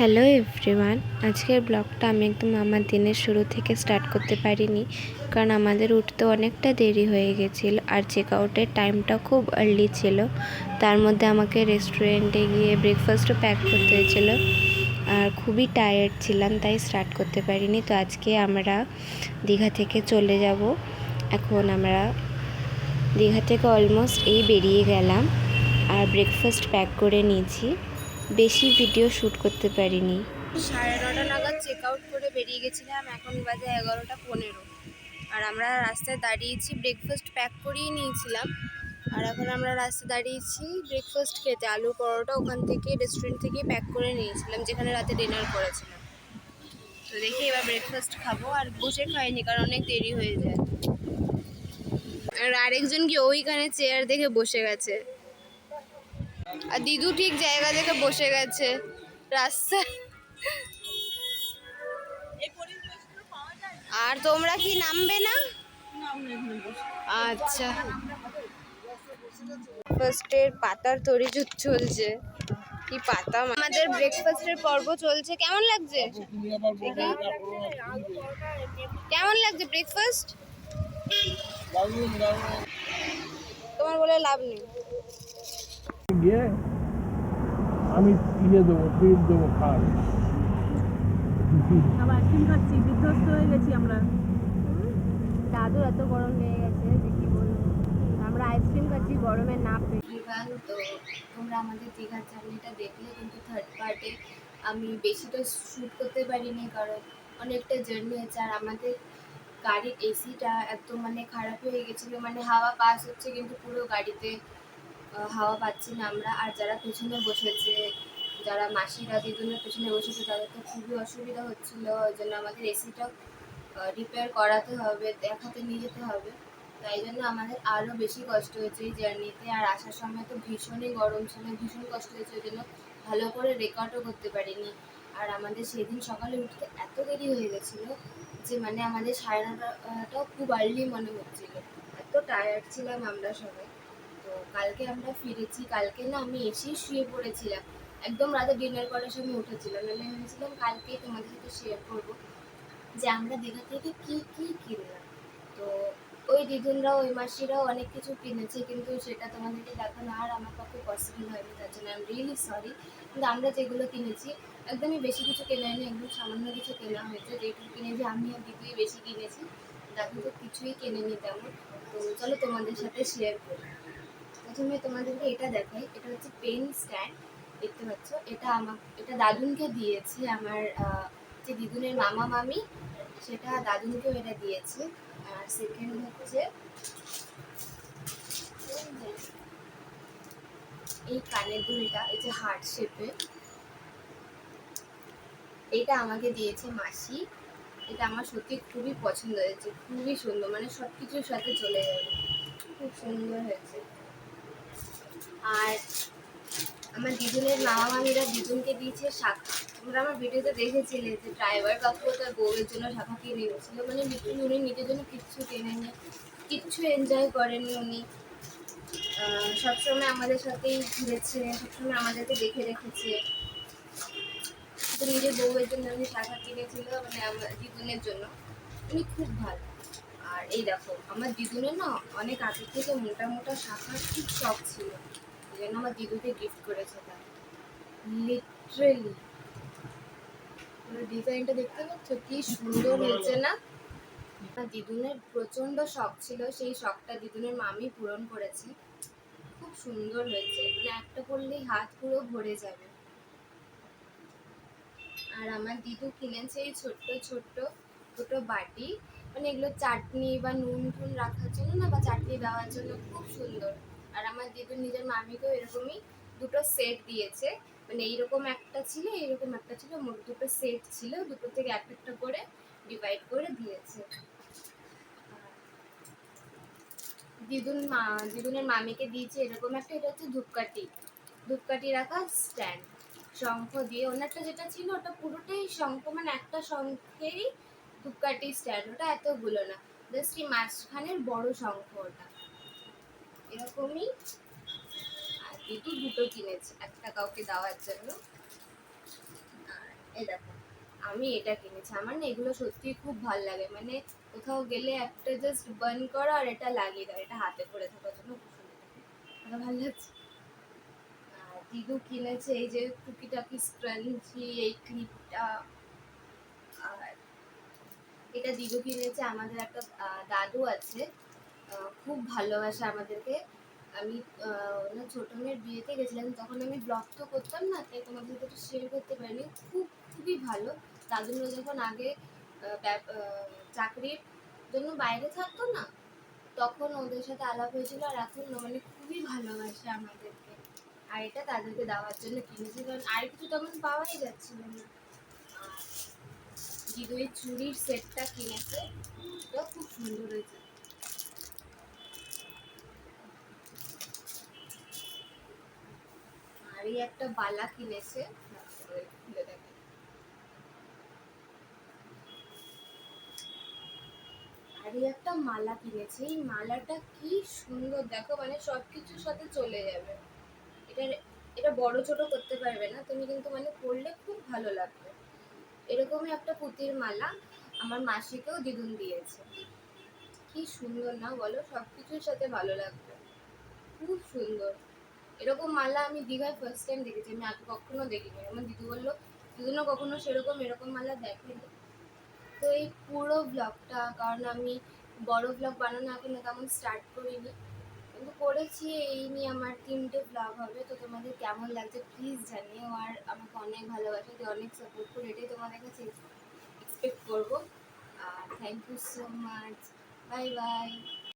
Hello everyone, আজকের ব্লগটা আমি একদম আমার দিনের শুরু থেকে স্টার্ট করতে পারিনি, কারণ আমাদের উঠতে অনেকটা দেরি হয়ে গেছিলো আর চেক আউটের টাইমটা খুব আর্লি ছিল। তার মধ্যে আমাকে রেস্টুরেন্টে গিয়ে ব্রেকফাস্টও প্যাক করতে হয়েছিল আর খুবই টায়ার্ড ছিলাম, তাই স্টার্ট করতে পারিনি। তো আজকে আমরা দীঘা থেকে চলে যাব। এখন আমরা দীঘা থেকে অলমোস্ট বেরিয়ে গেলাম আর ব্রেকফাস্ট প্যাক করে নিয়েছি। বেশি ভিডিও শ্যুট করতে পারিনি। 9:30 নাগাদ চেক আউট করে বেরিয়ে গেছিলাম, এখন বাজে 11:15 আর আমরা রাস্তায় দাঁড়িয়েছি। ব্রেকফাস্ট প্যাক করিয়ে নিয়েছিলাম আর এখন আমরা রাস্তায় দাঁড়িয়েছি ব্রেকফাস্ট খেতে। আলুর পরোটা ওখান থেকে রেস্টুরেন্ট থেকে প্যাক করে নিয়েছিলাম, যেখানে রাতে ডিনার করেছিলাম। তো দেখি এবার ব্রেকফাস্ট খাবো, আর বসে খাইনি কারণ অনেক দেরি হয়ে যায়। আর আরেকজন কি ওইখানে চেয়ার দেখে বসে গেছে, আর দিদু ঠিক জায়গা দেখে বসে গেছে রাস্তা। আর তোমরা কি নামবে না? আচ্ছা, ব্রেকফাস্টের পাতার তৈরি চলছে। কি পাতা! আমাদের ব্রেকফাস্টের পর্ব চলছে। কেমন লাগছে? কেমন লাগছে ব্রেকফাস্ট? তোমার বলে লাভ নেই। আমি দেবো, ট্রিট দেবো, খাই। আইসক্রিম খাচ্ছি, বিধ্বস্ত হয়ে গেছি আমরা। দাদুর এত গরম লেগে গেছে যে কি বলবো। আমরা আইসক্রিম খাচ্ছি গরমে না পেয়ে। তো তোমরা আমাদের দীঘার জার্নিটা দেখলে, কিন্তু থার্ড পার্টে আমি বেশিটা শ্যুট করতে পারিনি কারণ অনেকটা জার্নি হয়েছে। আর আমাদের গাড়ির এসিটা একদম খারাপ হয়ে গেছিলো, হাওয়া পাস হচ্ছে কিন্তু পুরো গাড়িতে হাওয়া পাচ্ছি না আমরা। আর যারা পেছনে বসেছে, যারা মাসিরা দিদুনের পেছনে বসেছে, তাদের তো খুবই অসুবিধা হচ্ছিলো। ওই জন্য আমাদের এসিটা রিপেয়ার করাতে হবে, দেখাতে নিয়ে যেতে হবে। তাই জন্য আমাদের আরও বেশি কষ্ট হয়েছে এই জার্নিতে। আর আসার সময় তো ভীষণই গরম ছিল, ভীষণ কষ্ট হয়েছে, ওই জন্য ভালো করে রেকর্ডও করতে পারিনি। আর আমাদের সেদিন সকালে উঠতে এত দেরি হয়ে গেছিলো যে আমাদের 9:30টাও খুব আর্লি মনে হচ্ছিলো, এত টায়ার্ড ছিলাম আমরা সবাই। তো কালকে আমরা ফিরেছি, কালকে না আমি এসেই শুয়ে পড়েছিলাম, একদম রাতে ডিনার করার সময় উঠেছিলাম। নাহলে ভেবেছিলাম কালকেই তোমাদের সাথে শেয়ার করবো যে আমরা দীঘা থেকে কি কি কিনলাম। তো ওই দিদুনরাও ওই মাসিরাও অনেক কিছু কিনেছে, কিন্তু সেটা তোমাদেরকে দেখানো আর আমার পক্ষে পসিবল হয়নি, তার জন্য আমি রিয়েলি সরি। কিন্তু আমরা যেগুলো কিনেছি একদমই বেশি কিছু কেনা হয়নি, একদম সামান্য কিছু কেনা হয়েছে। যেটুকু কিনেছি আমি আর দিদিই বেশি কিনেছি, দাদু তো কিছুই কেনেনি তেমন। তো চলো তোমাদের সাথে শেয়ার করি। প্রথমে তোমাদেরকে এটা দেখাই, এটা হচ্ছে পেন স্ট্যান্ড, দেখতে পাচ্ছ। এটা দাদুনকে দিয়েছি আমার যে দিদুনের মামা মামি, সেটা দাদুনকেও এটা দিয়েছে। আর সেকেন্ড হচ্ছে এই কানের দুলটা, এই যে হার্ট শেপে, এটা আমাকে দিয়েছে মাসি। এটা আমার সত্যি খুবই পছন্দ হয়েছে, খুবই সুন্দর, সব কিছুর সাথে চলে যাবে, খুব সুন্দর হয়েছে। আর আমার দিদুনের মামা মামিরা দিদুনকে দিয়েছে শাখা। তোমরা আমার ভিডিওতে দেখেছিলে যে ড্রাইভার কাকু তার বউয়ের জন্য শাখা কিনে গেছিল, লিটারালি উনি নিজের জন্য কিচ্ছু কেনেনি, কিচ্ছু এনজয় করেনি উনি। সবসময় আমাদের সাথেই ঘুরেছে, সবসময় আমাদেরকে দেখে রেখেছে। তো নিজের বউয়ের জন্য উনি শাখা কিনেছিল, আমার দিদুনের জন্য। উনি খুব ভালো। আর এই দেখো, আমার দিদুনের না অনেক আগে থেকে মোটা মোটা শাখার খুব শখ ছিল, এই জন্য আমার দিদুকে গিফট করেছে তার। লিটারেলি ডিজাইনটা দেখতে পাচ্ছ কি সুন্দর হয়েছে না? দিদুনের প্রচন্ড শখ ছিল, সেই শখটা দিদুনের মামি পূরণ করেছে। খুব সুন্দর হয়েছে, একটা পরলেই হাত পুরো ভরে যাবে। আর আমার দিদু কিনেছে এই ছোট্ট ছোট্ট দুটো বাটি, এগুলো চাটনি বা নুন টুন রাখার জন্য না, বা চাটনি দেওয়ার জন্য, খুব সুন্দর। আর আমার দিদু নিজের মামিকেও এরকমই দুটো সেট দিয়েছে, এইরকম একটা ছিল, এইরকম একটা ছিল, মোট দুটো সেট ছিল, দুটো থেকে একটা করে ডিভাইড করে দিয়েছে। দিদুনের মামিকে দিয়েছে এরকম একটা, এটা হচ্ছে ধূপকাঠি রাখা স্ট্যান্ড, শঙ্খ দিয়ে। ওনারটা যেটা ছিল ওটা পুরোটাই শঙ্খ, একটা শঙ্খেরই ধূপকাঠি স্ট্যান্ড, ওটা এতগুলো না, জাস্ট এই মাঝখানের বড় শঙ্খ ওটা, এরকমই। আর দিদু দুটো কিনেছে, একটা কাউকে দেওয়ার জন্য, আর আমি এটা কিনেছি। আমার না এগুলো সত্যিই খুব ভাল লাগে, মানে কোথাও গেলে একটা জাস্ট বার্ন করো আর এটা লাগিয়ে দাও, এটা হাতে পরে থাকার জন্য খুব সুন্দর লাগে। ভালো লাগছে। আর দিদু কিনেছে এই যে টুকিটাকি স্ক্রাঞ্চি, এই ক্লিপটা। আর এটা দিদু কিনেছে। আমাদের একটা দাদু আছে, খুব ভালোবাসে আমাদেরকে। আমি ওনার ছোট মেয়ের বিয়েতে গেছিলাম, তখন আমি ব্লগ তো করতাম না, তাই তোমাদের সাথে একটু শেয়ার করতে পারিনি। খুবই ভালো। দাদুরা যখন আগে চাকরির জন্য বাইরে থাকতো না, তখন ওদের সাথে আলাপ হয়েছিল। আর এখন না মানে খুবই ভালোবাসে আমাদেরকে। আর এটা তাদেরকে দেওয়ার জন্য কিনেছি, কারণ আর কিছু তেমন পাওয়াই যাচ্ছিল না। আর দিদু এই চুড়ির সেটটা কিনেছে, এটা খুব সুন্দর হয়েছে। আর এই একটা বালা কিনেছে, খুলে দেখে। আর এই একটা মালা কিনেছে। এই মালাটা কি সুন্দর দেখো, মানে সবকিছুর সাথে চলে যাবে। এটা এটা বড় ছোট করতে পারবে না তুমি, কিন্তু মানে পরলে খুব ভালো লাগবে। এরকমই একটা পুঁতির মালা আমার মাসিকেও দিদুন দিয়েছে। কি সুন্দর না বলো, সবকিছুর সাথে ভালো লাগবে, খুব সুন্দর। এরকম মালা আমি দীঘায় ফার্স্ট টাইম দেখেছি, আমি আগে কখনো দেখিনি। আমার দিদু বললো দিদুনও কখনো সেরকম এরকম মালা দেখেনি। তো এই পুরো ব্লগটা, কারণ আমি বড় ব্লগ বানানো এখনো তেমন স্টার্ট করিনি, কিন্তু করেছি। এই নিয়ে আমার 3টে ব্লগ হবে। তো তোমাদের কেমন লাগছে প্লিজ জানিও। আর আমাকে অনেক ভালোবাসা দিয়ে অনেক সাপোর্ট করে, এটাই তোমাদের কাছে এক্সপেক্ট করবো। আর thank you so much. Bye by.